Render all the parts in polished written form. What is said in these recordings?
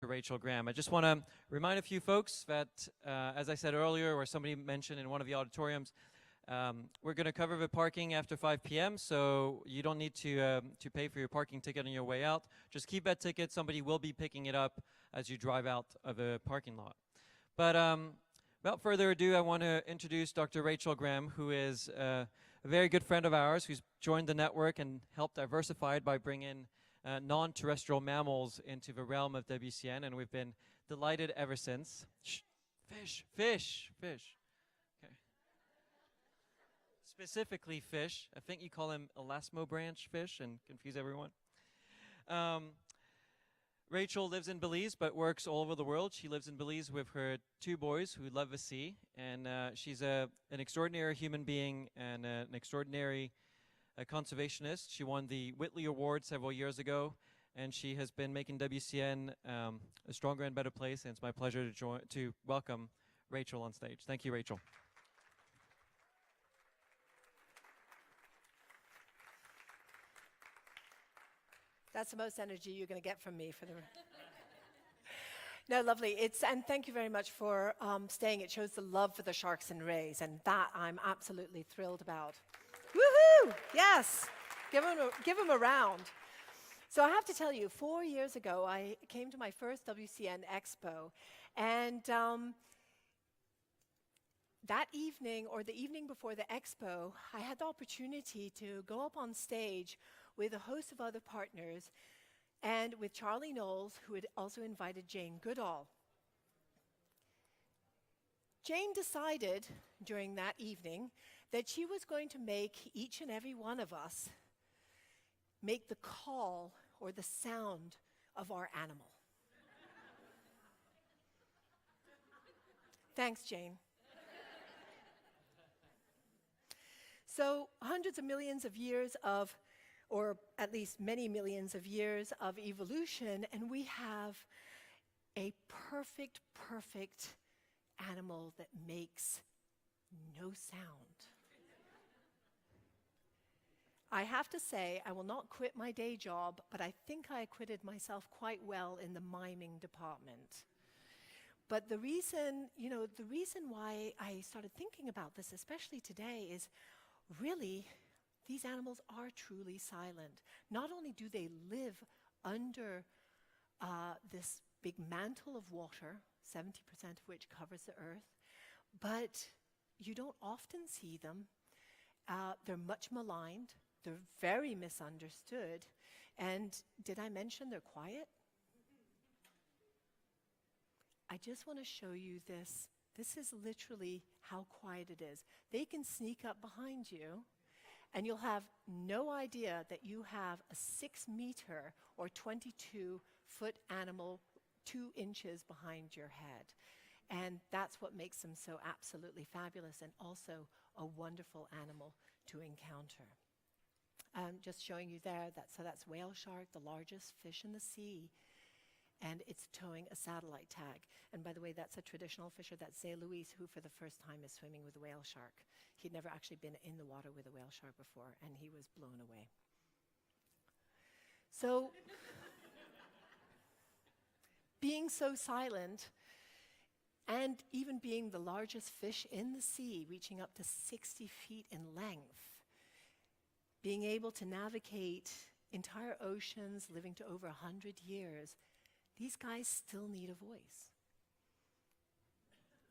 Rachel Graham. I just want to remind a few folks that, as I said earlier, or somebody mentioned in one of the auditoriums, we're going to cover the parking after 5 p.m., so you don't need to pay for your parking ticket on your way out. Just keep that ticket. Somebody will be picking it up as you drive out of the parking lot. But without further ado, I want to introduce Dr. Rachel Graham, who is a very good friend of ours, who's joined the network and helped diversify it by bringing non-terrestrial mammals into the realm of WCN, and we've been delighted ever since. Fish. Okay. Specifically fish. I think you call them elasmobranch fish and confuse everyone. Rachel lives in Belize but works all over the world. She lives in Belize with her 2 boys who love the sea, and she's an extraordinary human being and an extraordinary conservationist. She won the Whitley Award several years ago, and she has been making WCN a stronger and better place, and it's my pleasure to welcome Rachel on stage. Thank you, Rachel. That's the most energy you're going to get from me for the... No, lovely. And thank you very much for staying. It shows the love for the sharks and rays, and that I'm absolutely thrilled about. Woohoo! Yes! Give them a round. So I have to tell you, 4 years ago, I came to my first WCN Expo, and that evening, or the evening before the expo, I had the opportunity to go up on stage with a host of other partners and with Charlie Knowles, who had also invited Jane Goodall. Jane decided during that evening that she was going to make each and every one of us make the call or the sound of our animal. Thanks, Jane. So hundreds of millions of years of, or at least many millions of years of evolution, and we have a perfect animal that makes no sound. I have to say, I will not quit my day job, but I think I acquitted myself quite well in the miming department. But the reason why I started thinking about this, especially today, is really, these animals are truly silent. Not only do they live under this big mantle of water, 70% of which covers the earth, but you don't often see them. They're much maligned. They're very misunderstood. And did I mention they're quiet? I just want to show you this. This is literally how quiet it is. They can sneak up behind you, and you'll have no idea that you have a 6-meter or 22-foot animal 2 inches behind your head. And that's what makes them so absolutely fabulous, and also a wonderful animal to encounter. Just showing you there, that's whale shark, the largest fish in the sea, and it's towing a satellite tag. And by the way, that's a traditional fisher. That's Zé Luis, who for the first time is swimming with a whale shark. He'd never actually been in the water with a whale shark before, and he was blown away. So, being so silent, and even being the largest fish in the sea, reaching up to 60 feet in length, being able to navigate entire oceans, living to over 100 years, these guys still need a voice.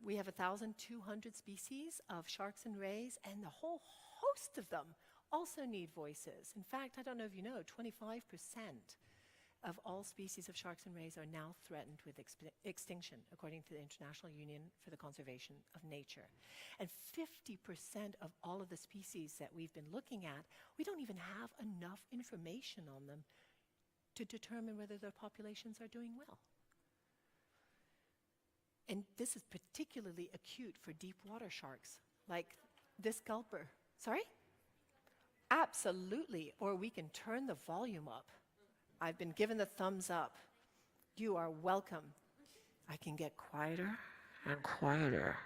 We have 1,200 species of sharks and rays, and a whole host of them also need voices. In fact, I don't know if you know, 25% of all species of sharks and rays are now threatened with extinction, according to the International Union for the Conservation of Nature. And 50% of all of the species that we've been looking at, we don't even have enough information on them to determine whether their populations are doing well. And this is particularly acute for deep water sharks, like this gulper. Sorry? Absolutely, or we can turn the volume up. I've been given the thumbs up. You are welcome. I can get quieter and quieter.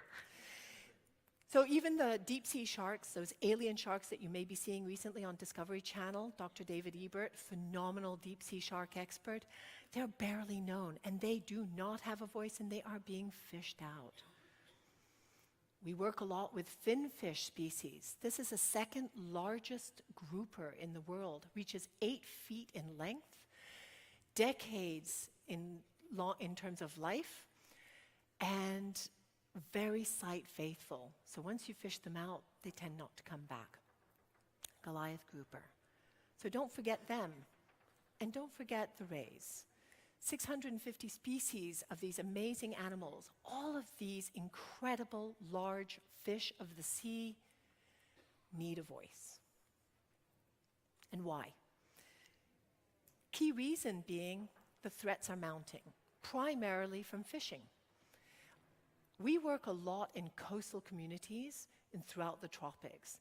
So even the deep sea sharks, those alien sharks that you may be seeing recently on Discovery Channel, Dr. David Ebert, phenomenal deep sea shark expert, they're barely known and they do not have a voice and they are being fished out. We work a lot with finfish species. This is the second largest grouper in the world, reaches 8 feet in length, decades in terms of life, and very sight faithful. So once you fish them out, they tend not to come back. Goliath grouper. So don't forget them. And don't forget the rays. 650 species of these amazing animals, all of these incredible large fish of the sea need a voice. And why? Key reason being the threats are mounting, primarily from fishing. We work a lot in coastal communities and throughout the tropics.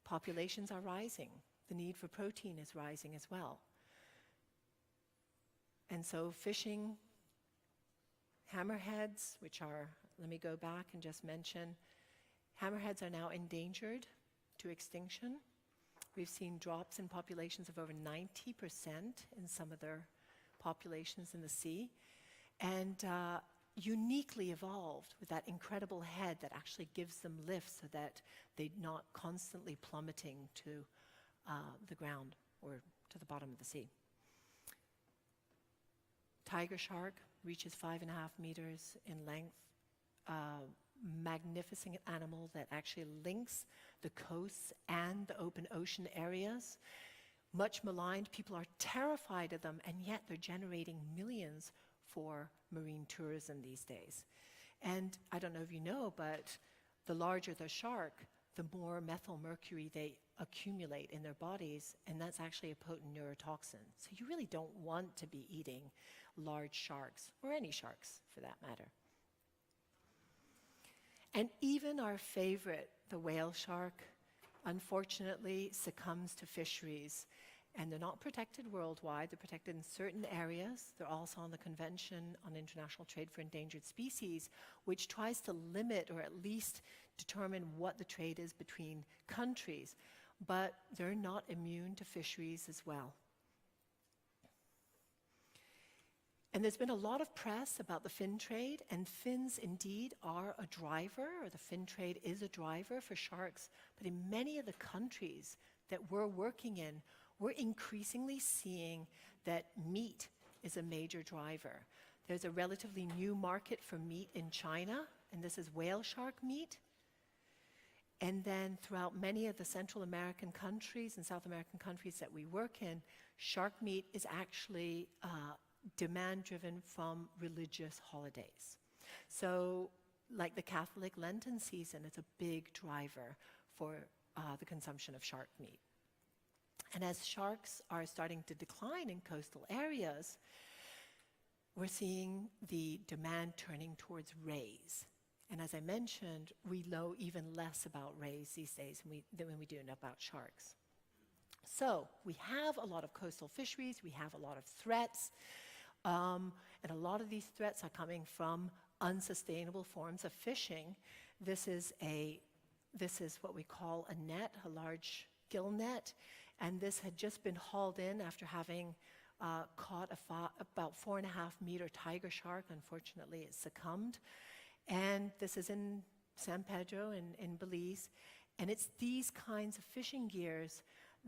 Populations are rising. The need for protein is rising as well. And so fishing, hammerheads, which are, let me go back and just mention, hammerheads are now endangered to extinction. We've seen drops in populations of over 90% in some of their populations in the sea. And uniquely evolved with that incredible head that actually gives them lift so that they're not constantly plummeting to the ground or to the bottom of the sea. Tiger shark reaches 5.5 meters in length. Magnificent animal that actually links the coasts and the open ocean areas. Much maligned, people are terrified of them, and yet they're generating millions for marine tourism these days. And I don't know if you know, but the larger the shark, the more methyl mercury they accumulate in their bodies, and that's actually a potent neurotoxin. So you really don't want to be eating large sharks, or any sharks for that matter. And even our favorite, the whale shark, unfortunately succumbs to fisheries. And they're not protected worldwide, they're protected in certain areas. They're also on the Convention on International Trade for Endangered Species, which tries to limit or at least determine what the trade is between countries. But they're not immune to fisheries as well. And there's been a lot of press about the fin trade, and fins indeed are a driver, or the fin trade is a driver for sharks. But in many of the countries that we're working in, we're increasingly seeing that meat is a major driver. There's a relatively new market for meat in China, and this is whale shark meat. And then throughout many of the Central American countries and South American countries that we work in, shark meat is actually demand-driven from religious holidays. So like the Catholic Lenten season, it's a big driver for the consumption of shark meat. And as sharks are starting to decline in coastal areas, we're seeing the demand turning towards rays. And as I mentioned, we know even less about rays these days than we do about sharks. So we have a lot of coastal fisheries, we have a lot of threats, and a lot of these threats are coming from unsustainable forms of fishing. This is what we call a net, a large gill net, and this had just been hauled in after having caught about 4.5 meter tiger shark. Unfortunately, it succumbed. And this is in San Pedro in Belize. And it's these kinds of fishing gears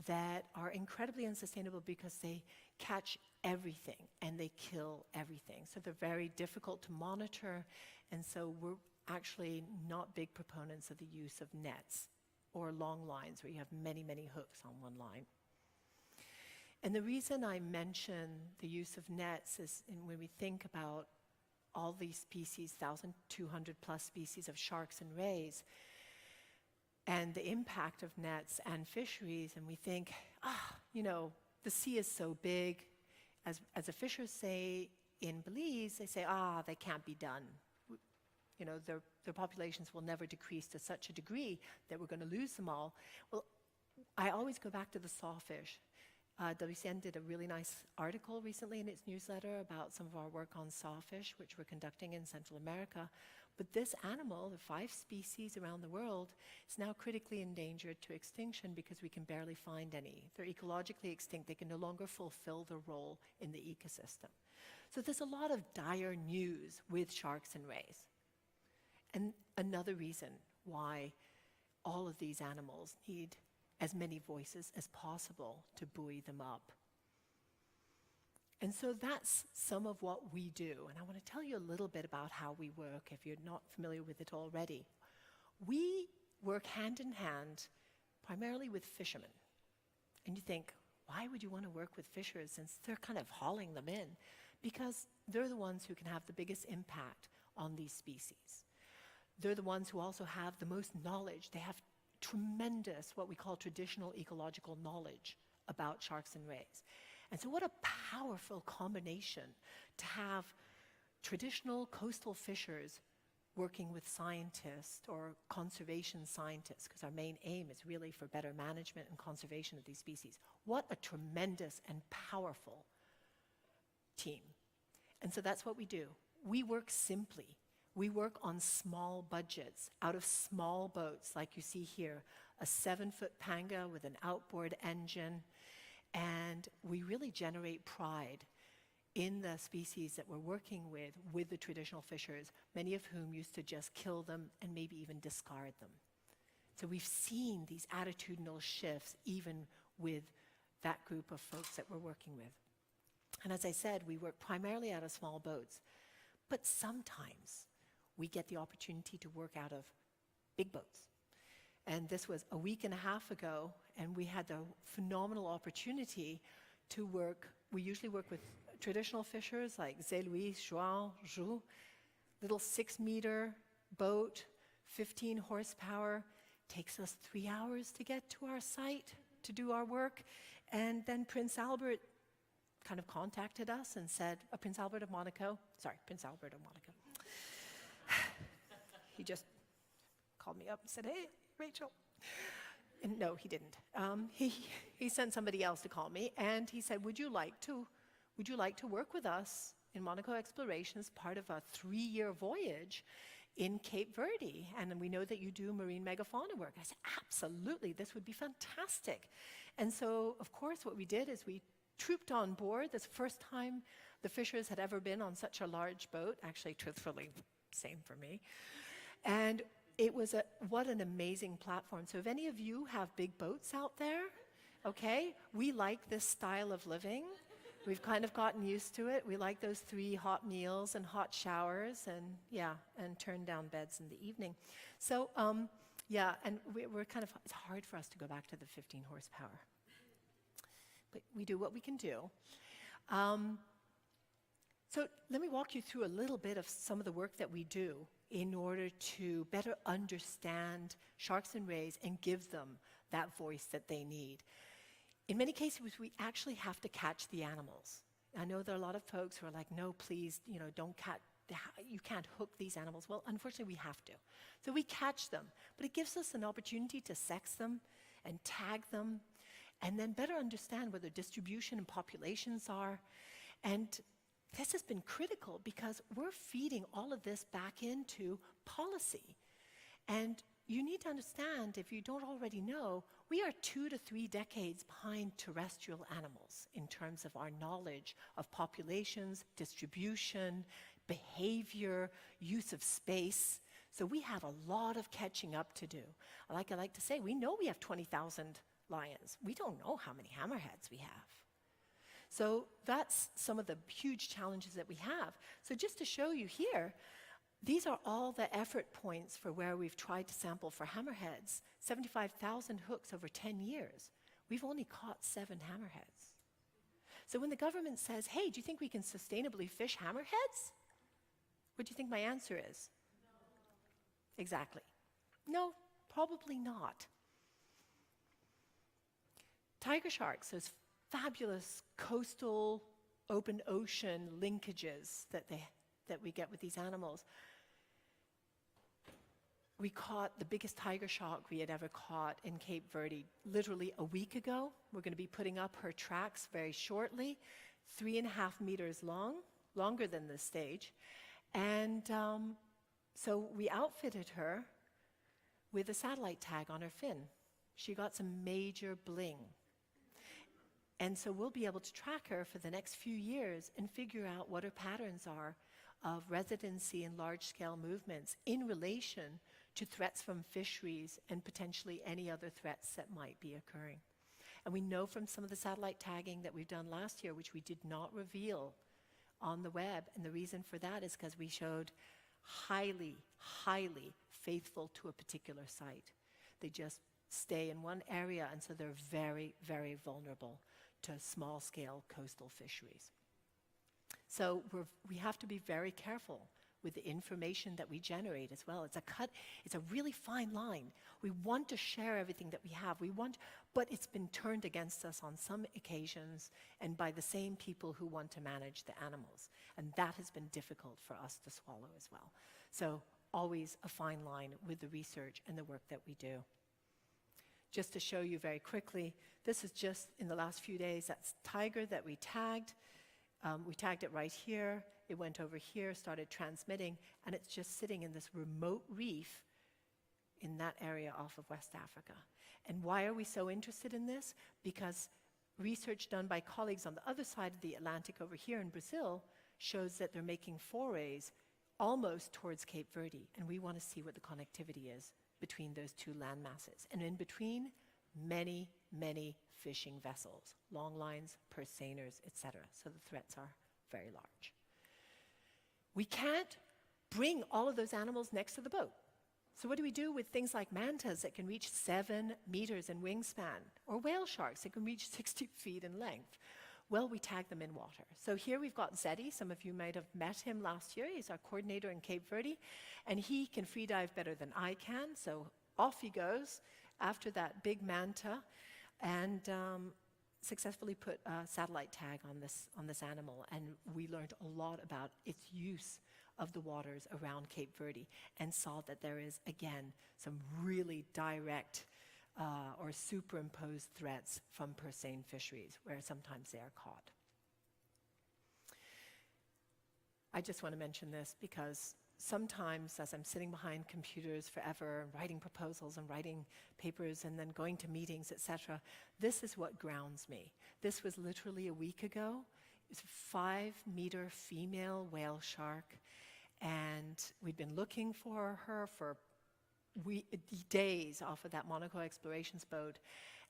that are incredibly unsustainable because they catch everything and they kill everything. So they're very difficult to monitor. And so we're actually not big proponents of the use of nets or long lines where you have many, many hooks on one line. And the reason I mention the use of nets is when we think about all these species, 1,200 plus species of sharks and rays, and the impact of nets and fisheries, and we think, the sea is so big. As the fishers say in Belize, they say, they can't be done. Their populations will never decrease to such a degree that we're going to lose them all. Well, I always go back to the sawfish. WCN did a really nice article recently in its newsletter about some of our work on sawfish, which we're conducting in Central America. But this animal, the 5 species around the world, is now critically endangered to extinction because we can barely find any. They're ecologically extinct. They can no longer fulfill their role in the ecosystem. So there's a lot of dire news with sharks and rays. And another reason why all of these animals need as many voices as possible to buoy them up. And so that's some of what we do. And I want to tell you a little bit about how we work if you're not familiar with it already. We work hand in hand primarily with fishermen. And you think, why would you want to work with fishers since they're kind of hauling them in? Because they're the ones who can have the biggest impact on these species. They're the ones who also have the most knowledge. They have tremendous, what we call traditional ecological knowledge about sharks and rays. And so what a powerful combination to have traditional coastal fishers working with scientists or conservation scientists, because our main aim is really for better management and conservation of these species. What a tremendous and powerful team. And so that's what we do. We work simply. We work on small budgets, out of small boats, like you see here, a 7-foot panga with an outboard engine, and we really generate pride in the species that we're working with the traditional fishers, many of whom used to just kill them and maybe even discard them. So we've seen these attitudinal shifts even with that group of folks that we're working with. And as I said, we work primarily out of small boats, but sometimes we get the opportunity to work out of big boats. And this was a week and a half ago, and we had the phenomenal opportunity to work. We usually work with traditional fishers like Zé Luis, João, Ju, little 6-meter boat, 15 horsepower, takes us 3 hours to get to our site to do our work. And then Prince Albert kind of contacted us and said, Prince Albert of Monaco. He just called me up and said, hey, Rachel. And no, he didn't. He sent somebody else to call me, and he said, would you like to work with us in Monaco Exploration as part of a 3-year voyage in Cape Verde? And we know that you do marine megafauna work. I said, absolutely, this would be fantastic. And so, of course, what we did is we trooped on board. This first time the fishers had ever been on such a large boat. Actually, truthfully, same for me. And it was what an amazing platform. So if any of you have big boats out there, okay, we like this style of living. We've kind of gotten used to it. We like those 3 hot meals and hot showers and turn down beds in the evening. So, and we're kind of, it's hard for us to go back to the 15 horsepower. But we do what we can do. So let me walk you through a little bit of some of the work that we do in order to better understand sharks and rays and give them that voice that they need. In many cases, we actually have to catch the animals. I know there are a lot of folks who are like, no, please, don't catch, you can't hook these animals. Well, unfortunately, we have to. So we catch them, but it gives us an opportunity to sex them and tag them, and then better understand where their distribution and populations are. And this has been critical because we're feeding all of this back into policy. And you need to understand, if you don't already know, we are 2 to 3 decades behind terrestrial animals in terms of our knowledge of populations, distribution, behavior, use of space. So we have a lot of catching up to do. Like I like to say, we know we have 20,000 lions. We don't know how many hammerheads we have. So that's some of the huge challenges that we have. So just to show you here, these are all the effort points for where we've tried to sample for hammerheads. 75,000 hooks over 10 years. We've only caught 7 hammerheads. So when the government says, hey, do you think we can sustainably fish hammerheads? What do you think my answer is? No. Exactly. No, probably not. Tiger sharks, those fabulous coastal open ocean linkages that we get with these animals. We caught the biggest tiger shark we had ever caught in Cape Verde literally a week ago. We're going to be putting up her tracks very shortly, 3.5 meters long, longer than this stage. And So we outfitted her with a satellite tag on her fin. She got some major bling. And so we'll be able to track her for the next few years and figure out what her patterns are of residency and large-scale movements in relation to threats from fisheries and potentially any other threats that might be occurring. And we know from some of the satellite tagging that we've done last year, which we did not reveal on the web, and the reason for that is because we showed highly, highly faithful to a particular site. They just stay in one area, and so they're very, very vulnerable to small-scale coastal fisheries. So we have to be very careful with the information that we generate as well. It's a really fine line. We want to share everything that we have. But it's been turned against us on some occasions and by the same people who want to manage the animals. And that has been difficult for us to swallow as well. So always a fine line with the research and the work that we do. Just to show you very quickly, this is just in the last few days, that's tiger that we tagged. We tagged it right here. It went over here, started transmitting, and it's just sitting in this remote reef in that area off of West Africa. And why are we so interested in this? Because research done by colleagues on the other side of the Atlantic over here in Brazil shows that they're making forays almost towards Cape Verde, and we want to see what the connectivity is between those two land masses. And in between, many, many fishing vessels, long lines, purse seiners, etc. So the threats are very large. We can't bring all of those animals next to the boat. So what do we do with things like mantas that can reach 7 meters in wingspan, or whale sharks that can reach 60 feet in length? Well, we tag them in water. So here we've got Zeddy. Some of you might have met him last year. He's our coordinator in Cape Verde, and he can free dive better than I can. So off he goes after that big manta, and successfully put a satellite tag on this animal, and we learned a lot about its use of the waters around Cape Verde and saw that there is, again, some really direct or superimposed threats from purse seine fisheries where sometimes they are caught. I just want to mention this because sometimes as I'm sitting behind computers forever and writing proposals and writing papers and then going to meetings, etc., this is what grounds me. This was literally a week ago. It's a 5-meter female whale shark, and we'd been looking for her for days off of that Monaco Explorations boat,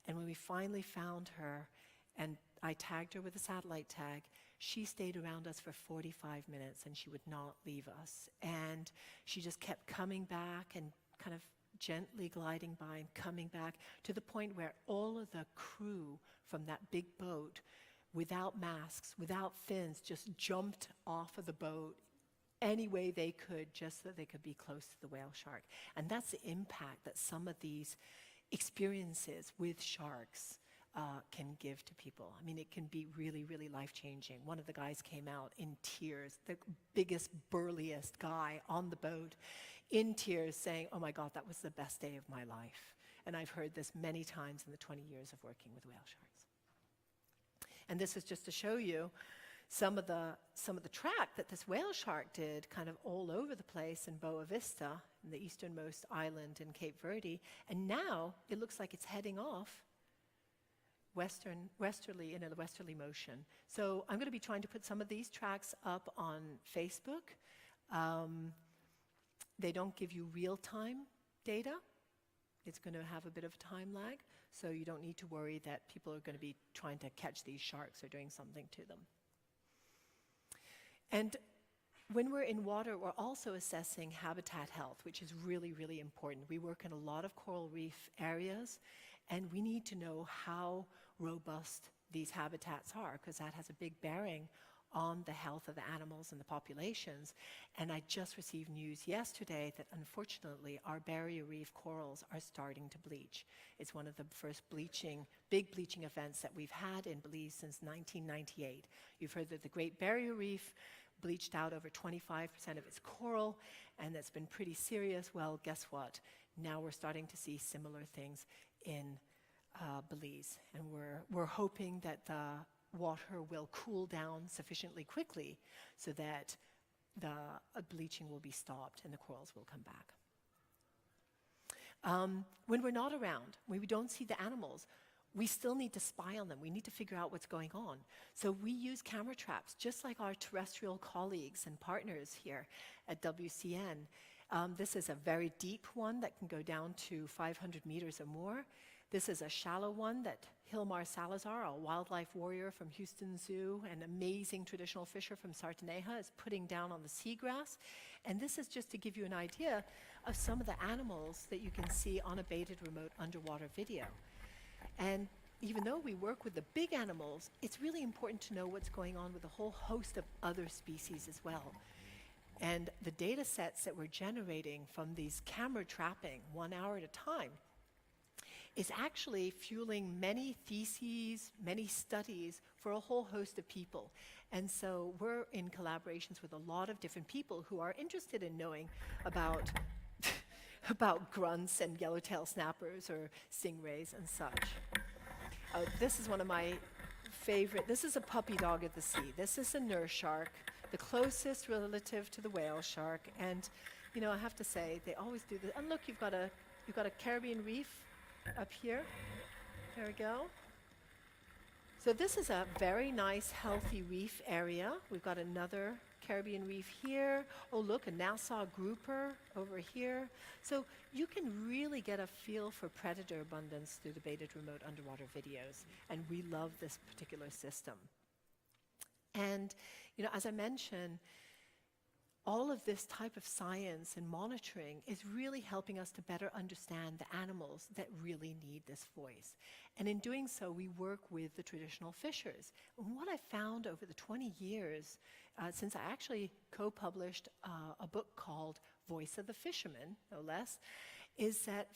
and when we finally found her and I tagged her with a satellite tag, she stayed around us for 45 minutes and she would not leave us. And she just kept coming back and kind of gently gliding by and coming back to the point where all of the crew from that big boat, without masks, without fins, just jumped off of the boat any way they could just so they could be close to the whale shark. And that's the impact that some of these experiences with sharks can give to people. I mean, it can be really, really life-changing. One of the guys came out in tears, the biggest, burliest guy on the boat, in tears saying, "Oh my God, that was the best day of my life." And I've heard this many times in the 20 years of working with whale sharks. And this is just to show you some of the track that this whale shark did kind of all over the place in Boa Vista, in the easternmost island in Cape Verde. And now it looks like it's heading off westerly, in a westerly motion. So I'm going to be trying to put some of these tracks up on Facebook. They don't give you real-time data. It's going to have a bit of a time lag, so you don't need to worry that people are going to be trying to catch these sharks or doing something to them. And when we're in water, we're also assessing habitat health, which is really, really important. We work in a lot of coral reef areas, and we need to know how robust these habitats are, because that has a big bearing on the health of the animals and the populations. And I just received news yesterday that unfortunately our barrier reef corals are starting to bleach. It's one of the first big bleaching events that we've had in Belize since 1998. You've heard that the Great Barrier Reef bleached out over 25% of its coral, and that's been pretty serious. Well, guess what? Now we're starting to see similar things in Belize, and we're hoping that the water will cool down sufficiently quickly so that bleaching will be stopped and the corals will come back. When we're not around, when we don't see the animals, we still need to spy on them. We need to figure out what's going on. So we use camera traps, just like our terrestrial colleagues and partners here at WCN. This is a very deep one that can go down to 500 meters or more. This is a shallow one that Hilmar Salazar, a wildlife warrior from Houston Zoo, an amazing traditional fisher from Sartaneja, is putting down on the seagrass. And this is just to give you an idea of some of the animals that you can see on a baited remote underwater video. And even though we work with the big animals, it's really important to know what's going on with a whole host of other species as well. And the data sets that we're generating from these camera trapping 1 hour at a time is actually fueling many theses, many studies for a whole host of people. And so we're in collaborations with a lot of different people who are interested in knowing about about grunts and yellowtail snappers or stingrays and such. This is one of my favorite. This is a puppy dog of the sea. This is a nurse shark, the closest relative to the whale shark. And you know, I have to say, they always do this. And look, you've got a Caribbean reef up here. There we go. So this is a very nice, healthy reef area. We've got another Caribbean reef here. Oh, look, a Nassau grouper over here. So you can really get a feel for predator abundance through the baited remote underwater videos. And we love this particular system. And, you know, as I mentioned, all of this type of science and monitoring is really helping us to better understand the animals that really need this voice. And in doing so, we work with the traditional fishers. And what I found over the 20 years, since I actually co-published a book called Voice of the Fisherman, no less, is that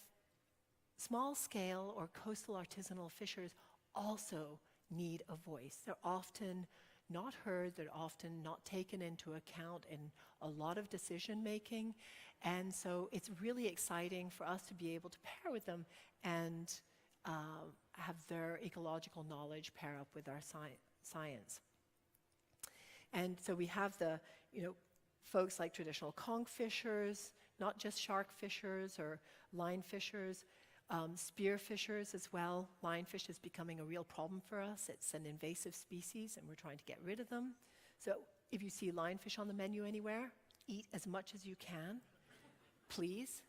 small-scale or coastal artisanal fishers also need a voice. They're often not heard, they're often not taken into account in a lot of decision making. And so it's really exciting for us to be able to pair with them and have their ecological knowledge pair up with our science. And so we have the, you know, folks like traditional conch fishers, not just shark fishers or line fishers, spear fishers as well. Lionfish is becoming a real problem for us. It's an invasive species and we're trying to get rid of them. So if you see lionfish on the menu anywhere, eat as much as you can, please.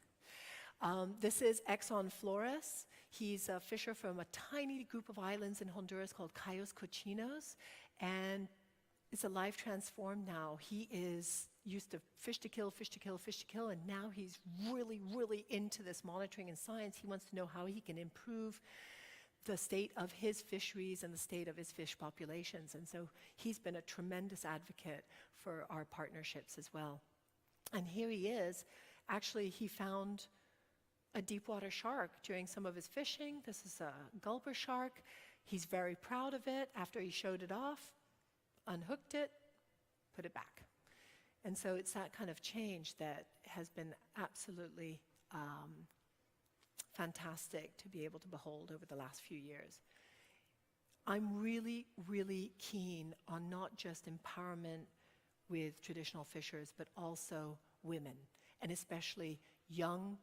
This is Exxon Flores. He's a fisher from a tiny group of islands in Honduras called Cayos Cochinos, and it's a life transformed now. He is used to fish to kill, fish to kill, fish to kill, and now he's really, really into this monitoring and science. He wants to know how he can improve the state of his fisheries and the state of his fish populations. And so he's been a tremendous advocate for our partnerships as well. And here he is. Actually, he found a deep water shark during some of his fishing. This is a gulper shark. He's very proud of it. After he showed it off, unhooked it, put it back. And so it's that kind of change that has been absolutely fantastic to be able to behold over the last few years. I'm really, really keen on not just empowerment with traditional fishers, but also women, and especially young,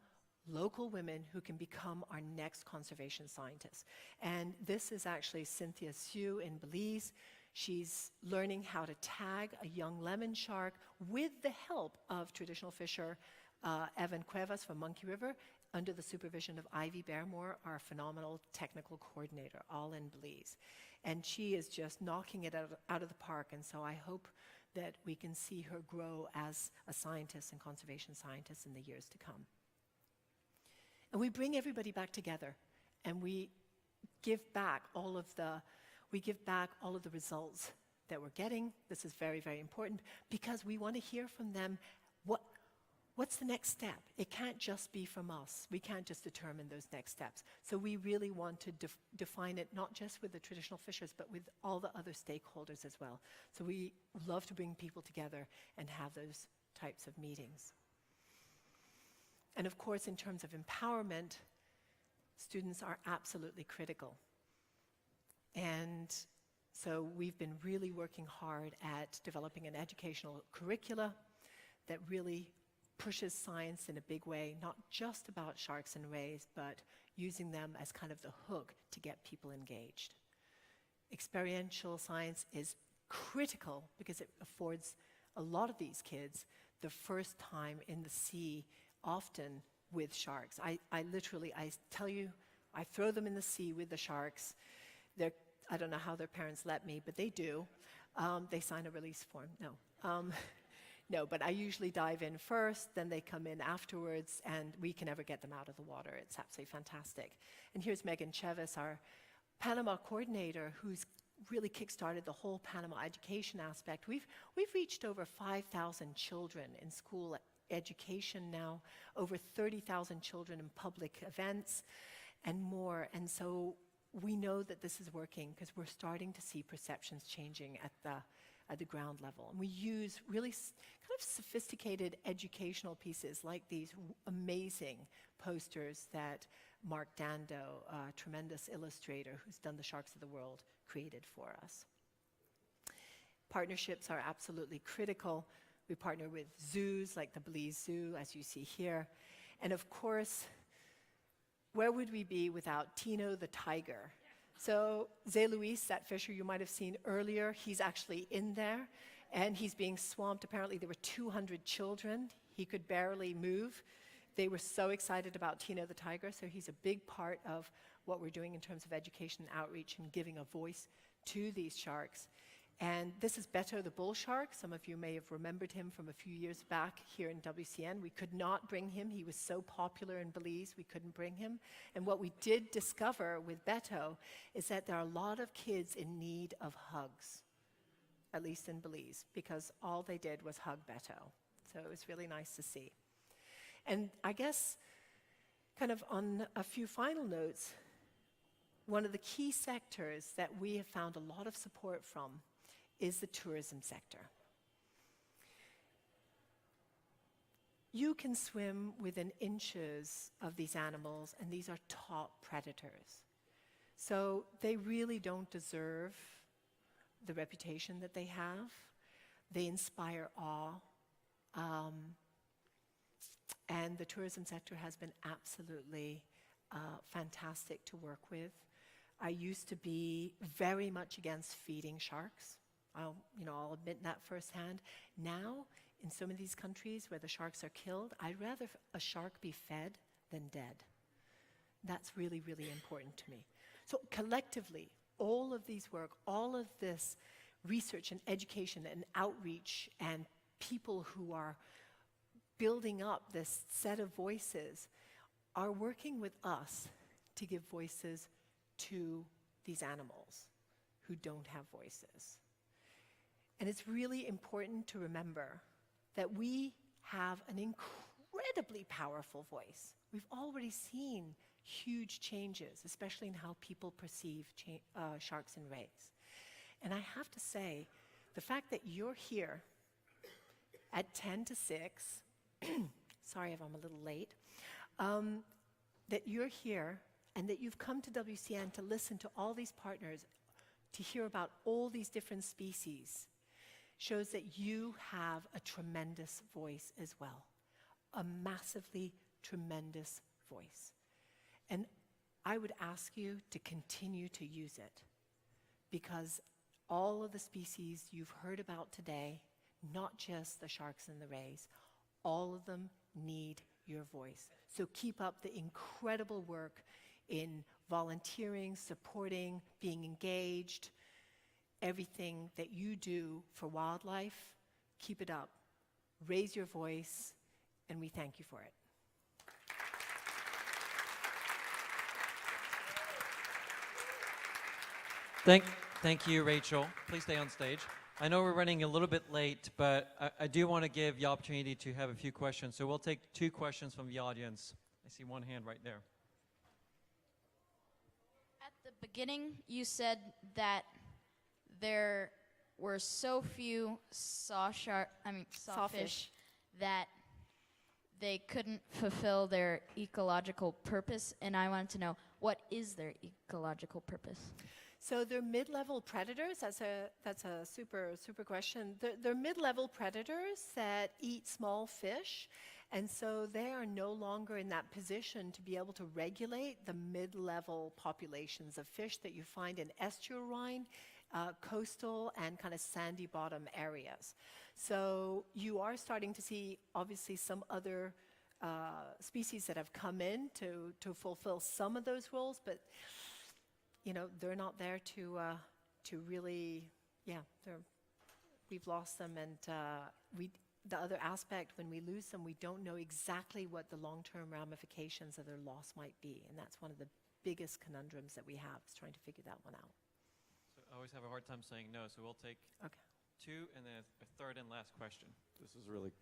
local women who can become our next conservation scientists. And this is actually Cynthia Sue in Belize. She's learning how to tag a young lemon shark with the help of traditional fisher Evan Cuevas from Monkey River, under the supervision of Ivy Barrymore, our phenomenal technical coordinator, all in Belize. And she is just knocking it out of the park, and so I hope that we can see her grow as a scientist and conservation scientist in the years to come. And we bring everybody back together, and we give back all of the results that we're getting. This is very, very important, because we want to hear from them what's the next step. It can't just be from us. We can't just determine those next steps. So we really want to define it not just with the traditional fishers, but with all the other stakeholders as well. So we love to bring people together and have those types of meetings. And of course, in terms of empowerment, students are absolutely critical. And so we've been really working hard at developing an educational curricula that really pushes science in a big way, not just about sharks and rays, but using them as kind of the hook to get people engaged. Experiential science is critical because it affords a lot of these kids the first time in the sea, often with sharks. I tell you, I throw them in the sea with the sharks. I don't know how their parents let me, but they do. They sign a release form. No, but I usually dive in first, then they come in afterwards, and we can never get them out of the water. It's absolutely fantastic. And here's Megan Chevis, our Panama coordinator, who's really kickstarted the whole Panama education aspect. We've reached over 5,000 children in school education now, over 30,000 children in public events, and more. And so we know that this is working because we're starting to see perceptions changing at the ground level. And we use really kind of sophisticated educational pieces like these amazing posters that Mark Dando, a tremendous illustrator who's done the Sharks of the World, created for us. Partnerships are absolutely critical. We partner with zoos like the Belize Zoo, as you see here. And of course, where would we be without Tino the tiger? So Zé Luis, that fisher you might have seen earlier, he's actually in there, and he's being swamped. Apparently there were 200 children. He could barely move. They were so excited about Tino the tiger, so he's a big part of what we're doing in terms of education and outreach and giving a voice to these sharks. And this is Beto the bull shark. Some of you may have remembered him from a few years back here in WCN. We could not bring him. He was so popular in Belize, we couldn't bring him. And what we did discover with Beto is that there are a lot of kids in need of hugs, at least in Belize, because all they did was hug Beto. So it was really nice to see. And I guess, kind of on a few final notes, one of the key sectors that we have found a lot of support from is the tourism sector. You can swim within inches of these animals, and these are top predators. So they really don't deserve the reputation that they have. They inspire awe. And the tourism sector has been absolutely fantastic to work with. I used to be very much against feeding sharks. I'll admit that firsthand. Now, in some of these countries where the sharks are killed, I'd rather a shark be fed than dead. That's really, really important to me. So collectively, all of these work, all of this research and education and outreach and people who are building up this set of voices are working with us to give voices to these animals who don't have voices. And it's really important to remember that we have an incredibly powerful voice. We've already seen huge changes, especially in how people perceive sharks and rays. And I have to say, the fact that you're here at 10 to 6, sorry if I'm a little late, that you're here and that you've come to WCN to listen to all these partners, to hear about all these different species, shows that you have a tremendous voice as well, a massively tremendous voice. And I would ask you to continue to use it, because all of the species you've heard about today, not just the sharks and the rays, all of them need your voice. So keep up the incredible work in volunteering, supporting, being engaged. Everything that you do for wildlife, keep it up. Raise your voice, and we thank you for it. Thank you, Rachel. Please stay on stage. I know we're running a little bit late, but I do want to give the opportunity to have a few questions. So we'll take 2 questions from the audience. I see one hand right there. At the beginning, you said that there were so few sawfish that they couldn't fulfill their ecological purpose, and I wanted to know, what is their ecological purpose? So they're mid-level predators. That's a super question. They're mid-level predators that eat small fish, and so they are no longer in that position to be able to regulate the mid-level populations of fish that you find in estuarine, coastal, and kind of sandy bottom areas. So you are starting to see, obviously, some other species that have come in to fulfill some of those roles, but they're not there to really, we've lost them, and the other aspect, when we lose them, we don't know exactly what the long-term ramifications of their loss might be, and that's one of the biggest conundrums that we have, is trying to figure that one out. So I always have a hard time saying no, so we'll take two, and then a third and last question. This is really,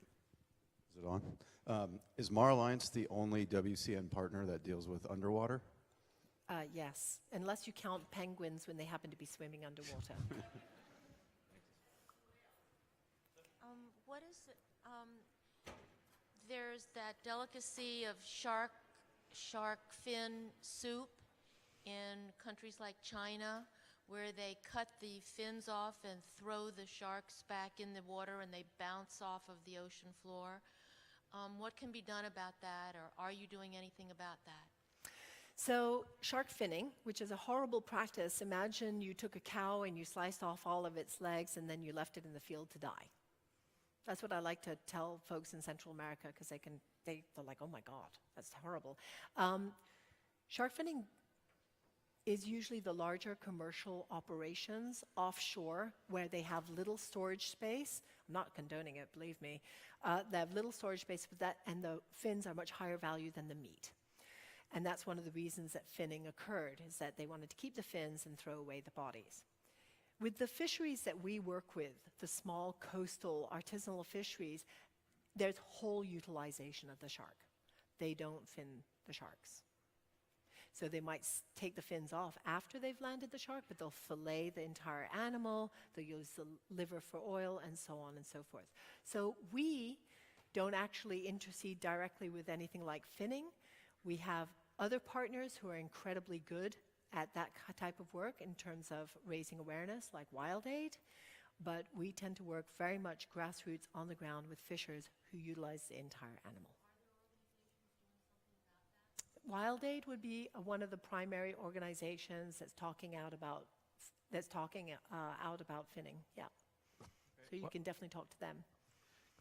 is it on? Is MarAlliance the only WCN partner that deals with underwater? Yes, unless you count penguins when they happen to be swimming underwater. What is it? There's that delicacy of shark fin soup in countries like China, where they cut the fins off and throw the sharks back in the water and they bounce off of the ocean floor. What can be done about that, or are you doing anything about that? So shark finning, which is a horrible practice, imagine you took a cow and you sliced off all of its legs and then you left it in the field to die. That's what I like to tell folks in Central America, because they're like, oh my God, that's horrible. Shark finning is usually the larger commercial operations offshore, where they have little storage space. I'm not condoning it, believe me. They have little storage space for that, and the fins are much higher value than the meat. And that's one of the reasons that finning occurred, is that they wanted to keep the fins and throw away the bodies. With the fisheries that we work with, the small coastal artisanal fisheries, there's whole utilization of the shark. They don't fin the sharks. So they might take the fins off after they've landed the shark, but they'll fillet the entire animal, they'll use the liver for oil, and so on and so forth. So we don't actually intercede directly with anything like finning. We have other partners who are incredibly good at that type of work in terms of raising awareness, like Wild Aid, but we tend to work very much grassroots on the ground with fishers who utilize the entire animal. Wild Aid would be one of the primary organizations that's talking out about finning. Yeah, so you can definitely talk to them.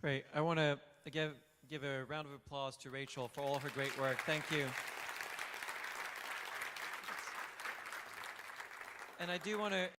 Great. I want to give a round of applause to Rachel for all her great work. Thank you. And I do want to